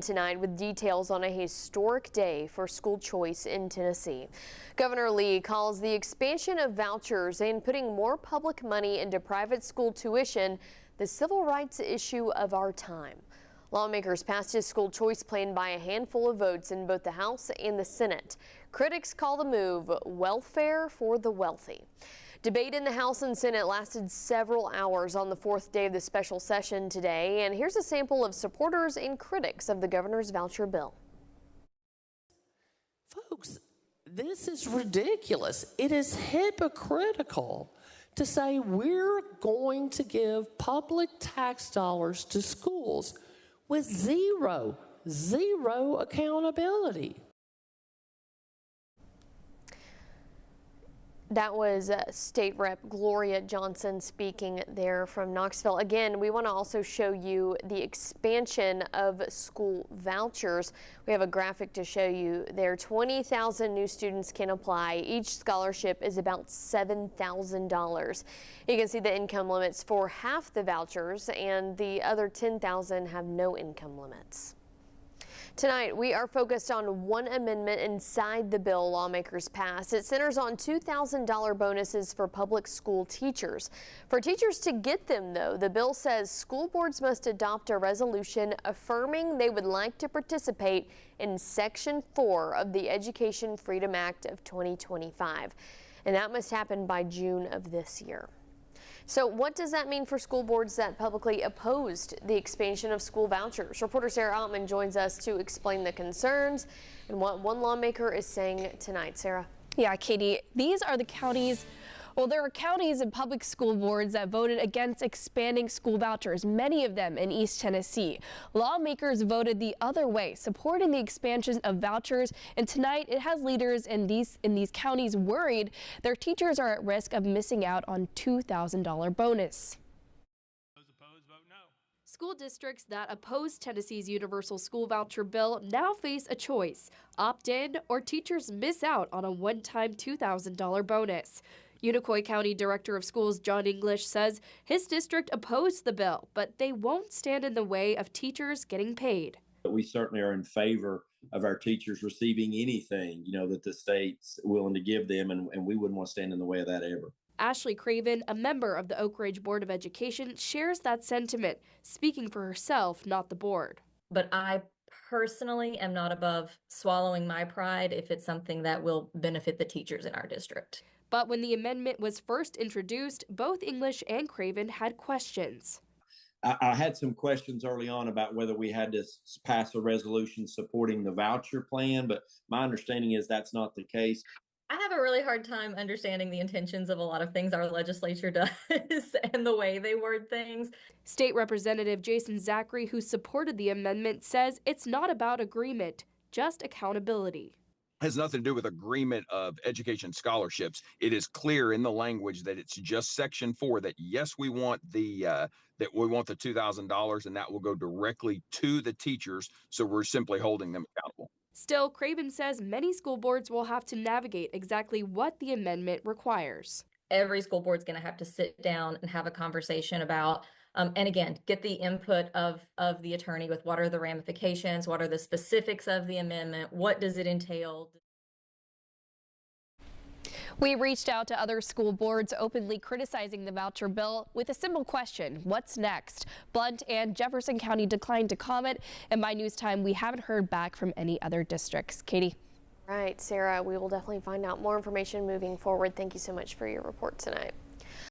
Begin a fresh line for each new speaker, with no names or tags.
Tonight with details on a historic day for school choice in Tennessee. Governor Lee calls the expansion of vouchers and putting more public money into private school tuition the civil rights issue of our time. Lawmakers passed his school choice plan by a handful of votes in both the House and the Senate. Critics call the move welfare for the wealthy. Debate in the House and Senate lasted several hours on the fourth day of the special session today, and here's a sample of supporters and critics of the governor's voucher bill.
Folks, this is ridiculous. It is hypocritical to say we're going to give public tax dollars to schools with zero accountability.
That was State Rep Gloria Johnson speaking there from Knoxville. Again, we want to also show you the expansion of school vouchers. We have a graphic to show you there. 20,000 new students can apply. Each scholarship is about $7,000. You can see the income limits for half the vouchers, and the other 10,000 have no income limits. Tonight, we are focused on one amendment inside the bill lawmakers passed. It centers on $2,000 bonuses for public school teachers. For teachers to get them, though, the bill says school boards must adopt a resolution affirming they would like to participate in Section 4 of the Education Freedom Act of 2025. And that must happen by June of this year. So what does that mean for school boards that publicly opposed the expansion of school vouchers? Reporter Sarah Altman joins us to explain the concerns and what one lawmaker is saying tonight. Sarah.
Yeah, Katie, these are the counties. Well, there are counties and public school boards that voted against expanding school vouchers, many of them in East Tennessee. Lawmakers voted the other way, supporting the expansion of vouchers, and tonight it has leaders in these counties worried their teachers are at risk of missing out on $2,000 bonus.
Those opposed, vote no.
School districts that oppose Tennessee's universal school voucher bill now face a choice: opt in, or teachers miss out on a one-time $2,000 bonus. Unicoi County Director of Schools John English says his district opposed the bill, but they won't stand in the way of teachers getting paid.
We certainly are in favor of our teachers receiving anything, that the state's willing to give them, and we wouldn't want to stand in the way of that ever.
Ashley Craven, a member of the Oak Ridge Board of Education, shares that sentiment, speaking for herself, not the board.
But I personally am not above swallowing my pride if it's something that will benefit the teachers in our district.
But when the amendment was first introduced, both English and Craven had questions.
I had some questions early on about whether we had to pass a resolution supporting the voucher plan, but my understanding is that's not the case.
I have a really hard time understanding the intentions of a lot of things our legislature does and the way they word things.
State Representative Jason Zachary, who supported the amendment, says it's not about agreement, just accountability.
Has nothing to do with agreement of education scholarships. It is clear in the language that it's just Section 4 that yes, we want the $2,000, and that will go directly to the teachers. So we're simply holding them accountable.
Still, Craven says many school boards will have to navigate exactly what the amendment requires.
Every school board's going to have to sit down and have a conversation about, and again, get the input of the attorney with what are the ramifications, what are the specifics of the amendment, what does it entail.
We reached out to other school boards openly criticizing the voucher bill with a simple question: what's next? Blount and Jefferson County declined to comment, and by news time, we haven't heard back from any other districts. Katie.
Right, Sarah, we will definitely find out more information moving forward. Thank you so much for your report tonight.